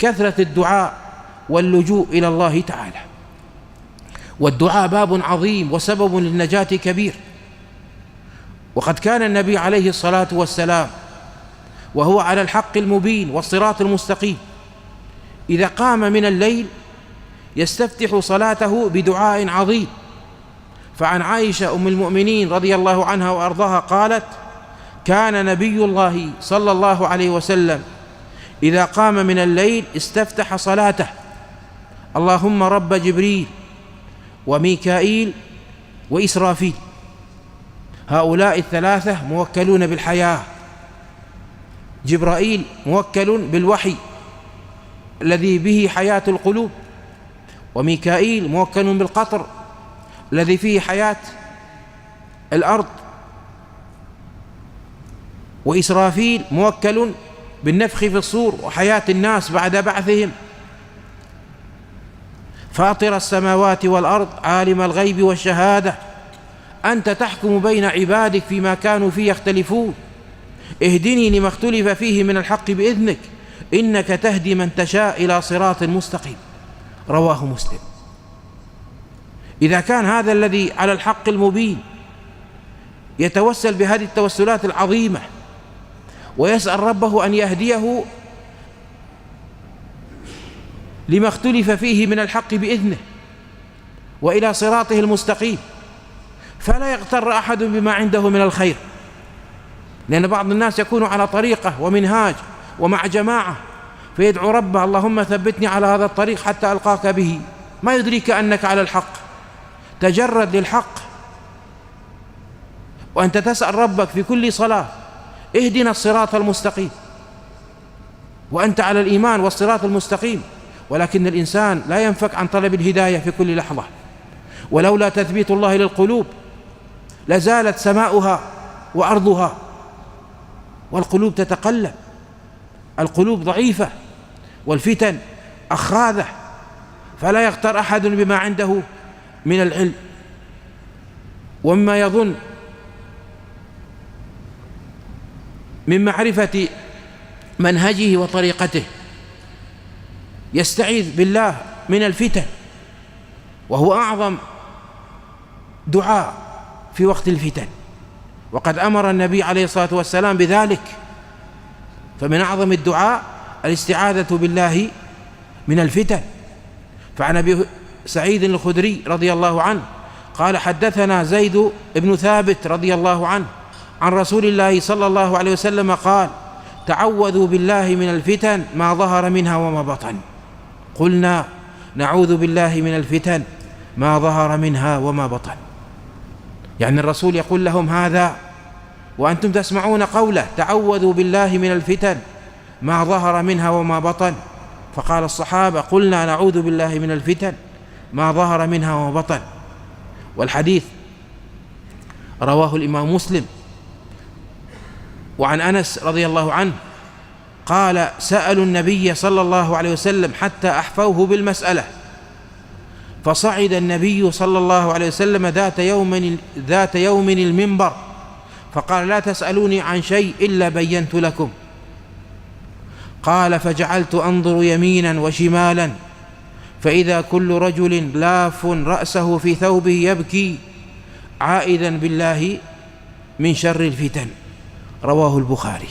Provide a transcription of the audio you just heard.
كثرة الدعاء واللجوء إلى الله تعالى. والدعاء باب عظيم وسبب للنجاة كبير. وقد كان النبي عليه الصلاة والسلام وهو على الحق المبين والصراط المستقيم إذا قام من الليل يستفتح صلاته بدعاء عظيم. فعن عائشة أم المؤمنين رضي الله عنها وأرضاها قالت: كان نبي الله صلى الله عليه وسلم إذا قام من الليل استفتح صلاته: اللهم رب جبريل وميكائيل وإسرافيل. هؤلاء الثلاثة موكلون بالحياة. جبرائيل موكل بالوحي الذي به حياة القلوب، وميكائيل موكل بالقطر الذي فيه حياة الأرض، وإسرافيل موكل بالنفخ في الصور وحياة الناس بعد بعثهم. فاطر السماوات والأرض عالم الغيب والشهادة أنت تحكم بين عبادك فيما كانوا فيه يختلفون اهدني لما اختلف فيه من الحق بإذنك إنك تهدي من تشاء إلى صراط مستقيم. رواه مسلم. إذا كان هذا الذي على الحق المبين يتوسل بهذه التوسلات العظيمة ويسأل ربه أن يهديه لما اختلف فيه من الحق بإذنه وإلى صراطه المستقيم، فلا يغتر أحد بما عنده من الخير، لأن بعض الناس يكون على طريقة ومنهاج ومع جماعة فيدعو ربه: اللهم ثبتني على هذا الطريق حتى ألقاك به، ما يدريك أنك على الحق. تجرد للحق، وأنت تسأل ربك في كل صلاة: اهدنا الصراط المستقيم، وأنت على الإيمان والصراط المستقيم. ولكن الإنسان لا ينفك عن طلب الهداية في كل لحظة، ولولا تثبيت الله للقلوب لزالت سماؤها وأرضها، والقلوب تتقلب، القلوب ضعيفة والفتن أخاذة، فلا يغتر أحد بما عنده من العلم ومما يظن من معرفة منهجه وطريقته. يستعيذ بالله من الفتن، وهو أعظم دعاء في وقت الفتن، وقد أمر النبي عليه الصلاة والسلام بذلك. فمن أعظم الدعاء الاستعاذة بالله من الفتن. فعن أبي سعيد الخدري رضي الله عنه قال: حدثنا زيد بن ثابت رضي الله عنه عن رسول الله صلى الله عليه وسلم قال: تعوذوا بالله من الفتن ما ظهر منها وما بطن. قلنا: نعوذ بالله من الفتن ما ظهر منها وما بطن. يعني الرسول يقول لهم هذا وأنتم تسمعون قوله: تعوذوا بالله من الفتن ما ظهر منها وما بطن. فقال الصحابة: قلنا نعوذ بالله من الفتن ما ظهر منها وما بطن. والحديث رواه الإمام مسلم. وعن أنس رضي الله عنه قال: سألوا النبي صلى الله عليه وسلم حتى أحفوه بالمسألة، فصعد النبي صلى الله عليه وسلم ذات يوم المنبر فقال: لا تسألوني عن شيء إلا بينت لكم. قال: فجعلت أنظر يمينا وشمالا فإذا كل رجل لاف رأسه في ثوبه يبكي عائذا بالله من شر الفتن. رواه البخاري.